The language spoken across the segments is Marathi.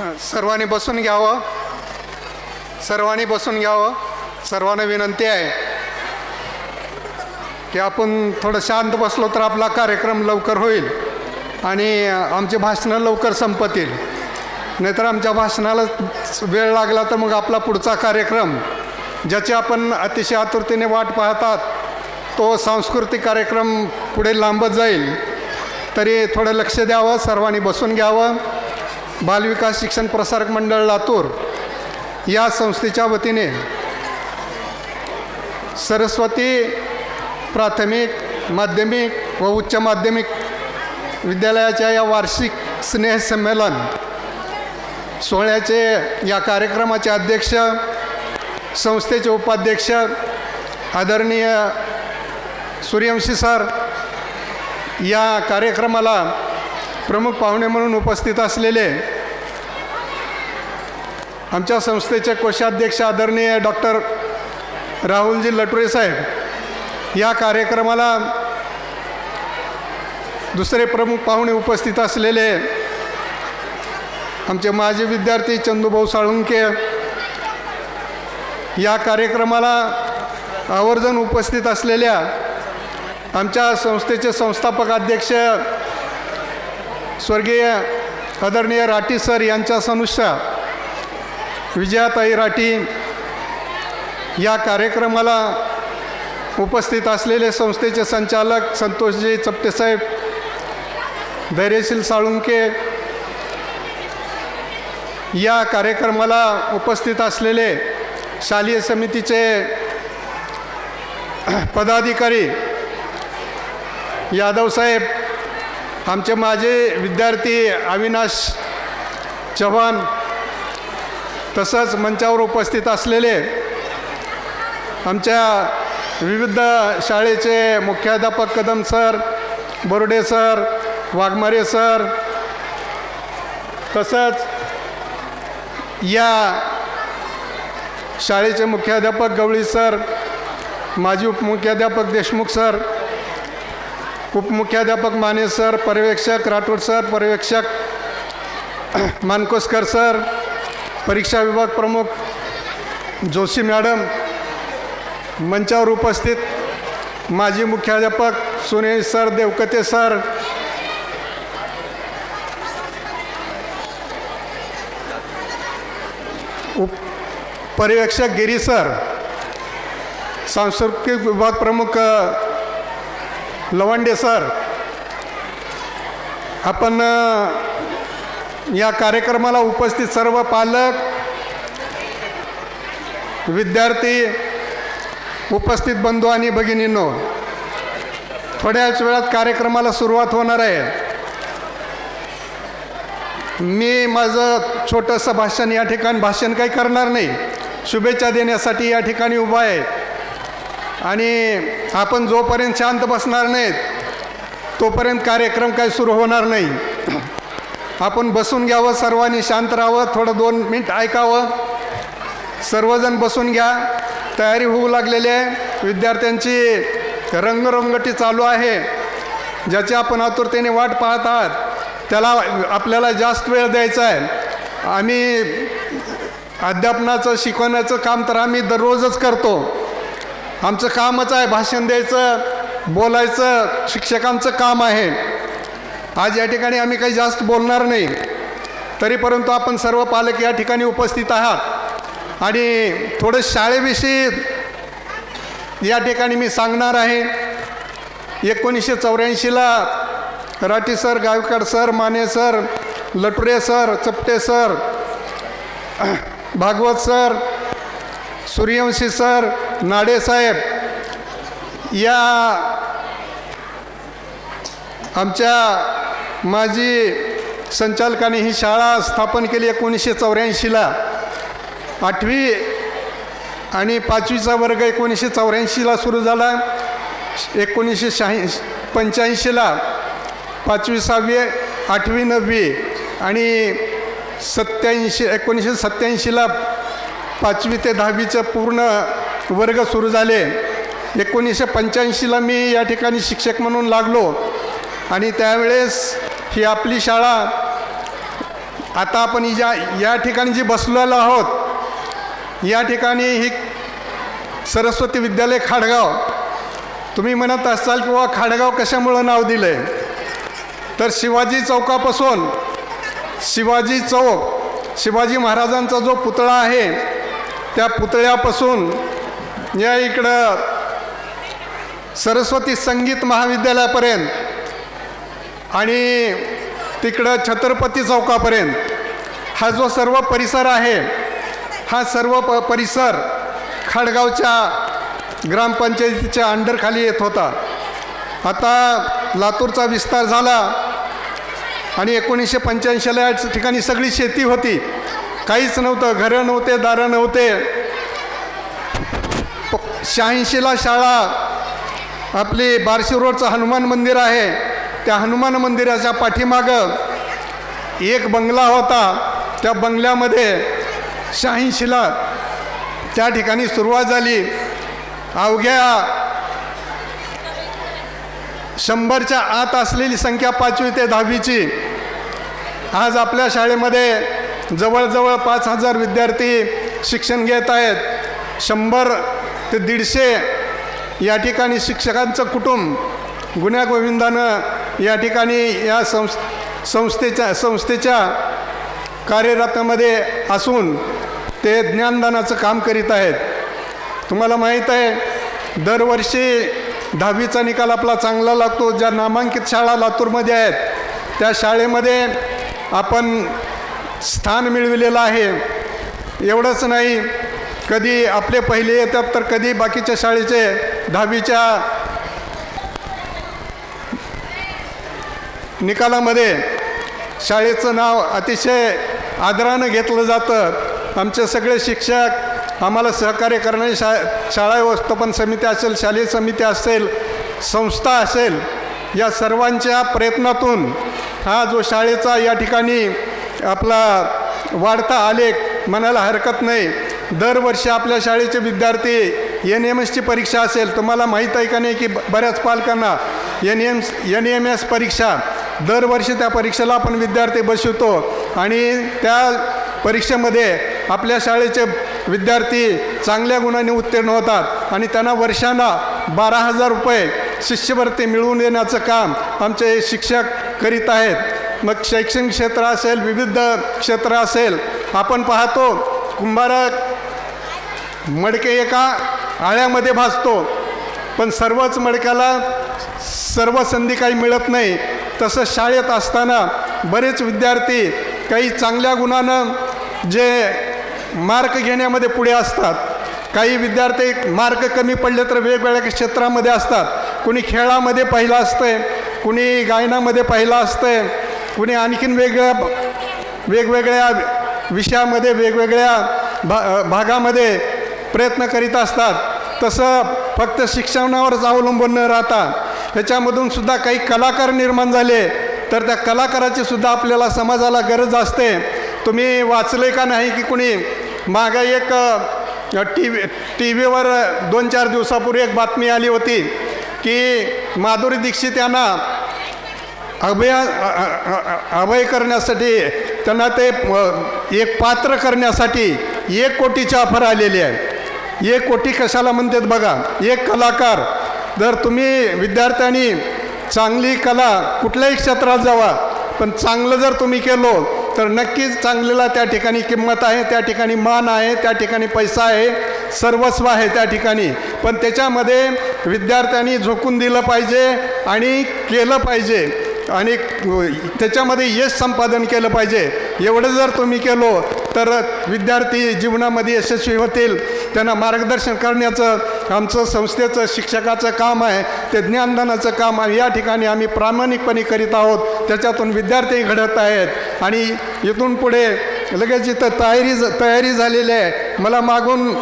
सर्वांनी बसून घ्यावं. सर्वांनी बसून घ्यावं. सर्वांना विनंती आहे की आपण थोडं शांत बसलो तर आपला कार्यक्रम लवकर होईल आणि आमची भाषणं लवकर संपतील. नाहीतर आमच्या भाषणाला वेळ लागला तर मग आपला पुढचा कार्यक्रम ज्याची आपण अतिशय आतुरतेने वाट पाहतात तो सांस्कृतिक कार्यक्रम पुढे लांबत जाईल. तरी थोडं लक्ष द्यावं. सर्वांनी बसून घ्यावं. बालविकास शिक्षण प्रसारक मंडळ लातूर या संस्थेच्या वतीने सरस्वती प्राथमिक माध्यमिक व उच्च माध्यमिक विद्यालयाच्या या वार्षिक स्नेहसंमेलन सोहळ्याचे या कार्यक्रमाचे अध्यक्ष, संस्थेचे उपाध्यक्ष आदरणीय सूर्यवंशी सर, या कार्यक्रमाला प्रमुख पाहुणे म्हणून उपस्थित असलेले आमच्या संस्थेचे कोषाध्यक्ष आदरणीय डॉक्टर राहुलजी लटुरे साहेब, या कार्यक्रमाला दुसरे प्रमुख पाहुणे उपस्थित असलेले आमचे माजी विद्यार्थी चंदूभाऊ साळुंके, या कार्यक्रमाला आवर्जून उपस्थित असलेल्या आमच्या संस्थेचे संस्थापक अध्यक्ष स्वर्गीय आदरणीय राठी सर यांच्या सनुष्या विजयाताई राठी, या कार्यक्रमाला उपस्थित असलेले संस्थेचे संचालक संतोषजी चपटेसाहेब, धैर्यशील साळुंके, या कार्यक्रमाला उपस्थित असलेले शालेय समितीचे पदाधिकारी यादव साहेब, आमचे माजी विद्यार्थी अविनाश चव्हाण, तसंच मंचावर उपस्थित असलेले आमच्या विविध शाळेचे मुख्याध्यापक Kadam sir, Borde sir, Waghmare sir, तसंच या शाळेचे मुख्याध्यापक गवळी सर, माजी उपमुख्याध्यापक देशमुख सर, उपमुख्याध्यापक माने सर, पर्यवेक्षक राठोड सर, पर्यवेक्षक मानकोसकर सर, परीक्षा विभाग प्रमुख जोशी मॅडम, मंचावर उपस्थित माजी मुख्याध्यापक सुनील सर, देवकते सर, पर्यवेक्षक गिरी सर, सांस्कृतिक विभाग प्रमुख लवंडे सर, आपण या कार्यक्रमाला उपस्थित सर्व पालक, विद्यार्थी, उपस्थित बंधू आणि भगिनींनो, थोड्याच वेळात कार्यक्रमाला सुरुवात होणार आहे. मी माझं छोटंसं भाषण या ठिकाणी काही करणार नाही. शुभेच्छा देण्यासाठी या ठिकाणी उभा आहे आणि आपण जोपर्यंत शांत बसणार नाहीत तोपर्यंत कार्यक्रम काही सुरू होणार नाही. आपण बसून घ्यावं. सर्वांनी शांत राहावं. थोडं 2 मिनिट ऐकावं. सर्वजण बसून घ्या. तयारी होऊ लागलेली आहे. विद्यार्थ्यांची रंगरंगटी चालू आहे. ज्याची आपण आतुरतेने वाट पाहत आहात त्याला आपल्याला जास्त वेळ द्यायचा आहे. आम्ही अध्यापनाचं शिकवण्याचं काम तर आम्ही दररोजच करतो. आमचं कामच आहे भाषण द्यायचं, बोलायचं, शिक्षकांचं काम आहे. आज या ठिकाणी आम्ही काही जास्त बोलणार नाही. तरी परंतु आपण सर्व पालक या ठिकाणी उपस्थित आहात आणि थोडं शाळेविषयी या ठिकाणी मी सांगणार आहे. 1984ला Rathi sir, Gaikwad sir, Mane sir, Lature sir, Chapte sir, Bhagwat sir, Suryavanshi sir, Nade साहेब या आमच्या माजी संचालकांनी ही शाळा स्थापन केली 1984ला. 8वी आणि 5वीचा वर्ग 1984ला सुरू झाला. 1985ला 5वी 6वी 8वी 9वी आणि 1987ला 5वी ते 10वीचे पूर्ण वर्ग सुरू झाले. 1985ला मी या ठिकाणी शिक्षक म्हणून लागलो आणि त्यावेळेस ही आपली शाळा आता आपण या ठिकाणी जी बसलेलो आहोत, या ठिकाणी ही सरस्वती विद्यालय खाडगाव. तुम्ही म्हणत असाल की खाडगाव कशामुळं नाव दिलं आहे, तर शिवाजी चौकापासून शिवाजी चौक, शिवाजी महाराजांचा जो पुतळा आहे त्या पुतळ्यापासून या इकडं सरस्वती संगीत महाविद्यालयापर्यंत आणि तिकडं छत्रपती चौकापर्यंत हा जो सर्व परिसर आहे, हा सर्व परिसर खाडगावच्या ग्रामपंचायतीच्या अंडरखाली येत होता. आता लातूरचा विस्तार झाला आणि 1985ला या ठिकाणी सगळी शेती होती, काहीच नव्हतं, घरं नव्हते, दारं नव्हते. 86ला शाळा, आपली बार्शी रोडचं हनुमान मंदिर आहे, त्या हनुमान मंदिराच्या पाठीमागं एक बंगला होता. त्या बंगल्यामध्ये 86ला त्या ठिकाणी सुरुवात झाली. अवघ्या 100च्या आत असलेली संख्या 5वी ते 10वीची. आज आपल्या शाळेमध्ये जवळजवळ 5000 विद्यार्थी शिक्षण घेत आहेत. 100 ते 150 या ठिकाणी शिक्षकांचं कुटुंब गुण्यागोविंदानं या ठिकाणी या संस्थेच्या कार्यरतामध्ये असून ते ज्ञानदानाचं काम करीत आहेत. तुम्हाला माहीत आहे, दरवर्षी 10वीचा निकाल आपला चांगला लागतो. ज्या नामांकित शाळा लातूरमध्ये आहेत त्या शाळेमध्ये आपण स्थान मिळविलेलं आहे. एवढंच नाही, कधी आपले पहिले येतात तर कधी बाकीच्या शाळेचे 10वीच्या निकालामध्ये शाळेचं नाव अतिशय आदरानं घेतलं जातं. आमचे सगळे शिक्षक आम्हाला सहकार्य करणारी शाळा व्यवस्थापन समिती असेल, शालेय समिती असेल, संस्था असेल, या सर्वांच्या प्रयत्नातून हा जो शाळेचा या ठिकाणी आपला वाढता आलेख म्हणायला हरकत नाही. दरवर्षी आपल्या शाळेचे विद्यार्थी NMSची परीक्षा असेल, तुम्हाला माहीत आहे का नाही की बऱ्याच पालकांना NMS परीक्षा, दरवर्षी त्या परीक्षेला आपण विद्यार्थी बसवतो आणि त्या परीक्षेमध्ये आपल्या शाळेचे विद्यार्थी चांगल्या गुणांनी उत्तीर्ण होतात आणि त्यांना वर्षांना 12,000 रुपये शिष्यवृत्ती मिळवून देण्याचं काम आमचे शिक्षक करीत आहेत. मग शैक्षणिक क्षेत्र असेल, विविध क्षेत्र असेल, आपण पाहतो कुंभार मडके एका आळ्यामध्ये भासतो, पण सर्वच मडक्याला सर्व संधी काही मिळत नाही. तसं शाळेत असताना बरेच विद्यार्थी काही चांगल्या गुणानं जे मार्क घेण्यामध्ये पुढे असतात, काही विद्यार्थी मार्क कमी पडले तर वेगवेगळ्या क्षेत्रामध्ये असतात. कुणी खेळामध्ये पहिला असतंय, कुणी गायनामध्ये पहिला असतंय, कुणी आणखीन वेगवेगळ्या विषयामध्ये वेगवेगळ्या भागामध्ये प्रयत्न करीत असतात. तसं फक्त शिक्षणावरच अवलंबून न राहता ह्याच्यामधून सुद्धा काही कलाकार निर्माण झाले तर त्या कलाकाराची सुद्धा आपल्याला समाजाला गरज असते. तुम्ही वाचले का नाही की कुणी मागं एक टी व्हीवर 2-4 दिवसापूर्वी एक बातमी आली होती की माधुरी दीक्षित यांना अभय करण्यासाठी, त्यांना ते एक पात्र करण्यासाठी 1 कोटीची ऑफर आलेली आहे. 1 कोटी कशाला म्हणतात बघा. एक कलाकार, जर तुम्ही विद्यार्थ्यांनी चांगली कला कुठल्याही क्षेत्रात जावा, पण चांगलं जर तुम्ही केलो तर नक्कीच चांगलेला त्या ठिकाणी किंमत आहे, त्या ठिकाणी मान आहे, त्या ठिकाणी पैसा आहे, सर्वस्व आहे त्या ठिकाणी. पण त्याच्यामध्ये विद्यार्थ्यांनी झोकून दिलं पाहिजे आणि केलं पाहिजे आणि त्याच्यामध्ये यश संपादन केलं पाहिजे. एवढं जर तुम्ही केलो तर विद्यार्थी जीवनामध्ये यशस्वी होतील. त्यांना मार्गदर्शन करण्याचं आमचं संस्थेचं शिक्षकाचं काम आहे, ते ज्ञानदानाचं काम आहे. या ठिकाणी आम्ही प्रामाणिकपणे करीत आहोत, त्याच्यातून विद्यार्थी घडत आहेत आणि इथून पुढे लगेच इथं तयारी झालेली आहे. मला मागून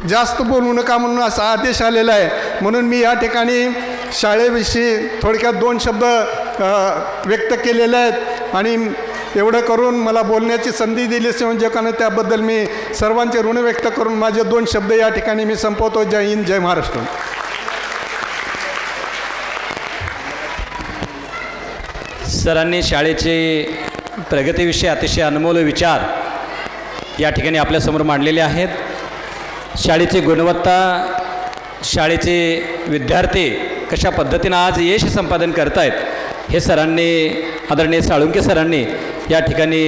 जास्त बोलू नका म्हणून असा आदेश आलेला आहे. म्हणून मी या ठिकाणी शाळेविषयी थोडक्यात 2 शब्द व्यक्त केलेले आहेत आणि एवढं करून मला बोलण्याची संधी दिली संयोजकांना त्याबद्दल मी सर्वांचे ऋण व्यक्त करून माझे 2 शब्द या ठिकाणी मी संपवतो. जय हिंद, जय महाराष्ट्र. सरांनी शाळेचे प्रगतीविषयी अतिशय अनमोल विचार या ठिकाणी आपल्यासमोर मांडलेले आहेत. शाळेची गुणवत्ता, शाळेचे विद्यार्थी कशा पद्धतीनं आज यश संपादन करत आहेत हे सरांनी, आदरणीय साळुंके सरांनी या ठिकाणी